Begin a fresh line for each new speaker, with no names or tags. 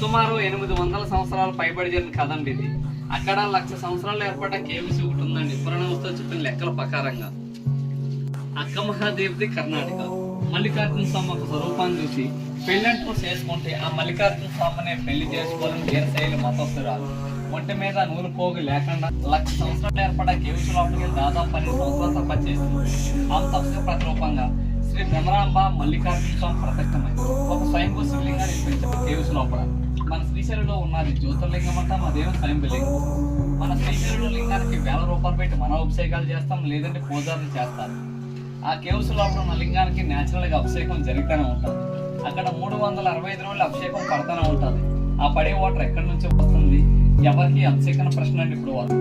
సుమారు 800 సంవత్సరాలు పైబడి జరిగిన కథ అండి ఇది. అక్కడ 1,00,000 సంవత్సరాలు ఏర్పడ్డ కేవ్స్ ఒకటి ఉందండి పురాణంతో చెప్పిన లెక్కల ప్రకారంగా. అక్క మహాదేవిది కర్ణాటక. మల్లికార్జున స్వామి ఒక స్వరూపాన్ని చూసి పెళ్ళంటూ చేసుకుంటే ఆ మల్లికార్జున స్వామిని పెళ్లి చేసుకోవాలని వీరశైలి మతస్థురాలు. ఒంటి మీద నూలు పోగు లేకుండా 1,00,000 సంవత్సరాలు ఏర్పడ్డ కేవ్స్ లోపలికి దాదాపు 12 సంవత్సరాలు తపస్సు చేసింది. ఆమె తపస్సు ప్రతిరూపంగా శ్రీ భ్రమరాంబ మల్లికార్జున స్వామి ప్రత్యక్షమై ఒక స్వయంభూ శివలింగాన్ని నిర్మించిన కేవ్స్ లోపల. మన శ్రీశైలంలో ఉన్నది జ్యోతిర్లింగం అంతా మా దేవుని స్వయంభూలింగం. మన శ్రీశైలంలో లింగానికి 1000 రూపాయలు పెట్టి మన అభిషేకాలు చేస్తాం, లేదంటే పూజారులు చేస్తారు. ఆ కేవ్స్ లోపల ఉన్న లింగానికి న్యాచురల్ గా అభిషేకం జరుగుతూనే ఉంటుంది. అక్కడ 365 రోజులు అభిషేకం పడుతూనే ఉంటుంది. ఆ పడే వాటర్ ఎక్కడి నుంచి వస్తుంది, ఎవరికి అభిషేకం ప్రశ్న అండి ఇప్పుడు వాళ్ళు.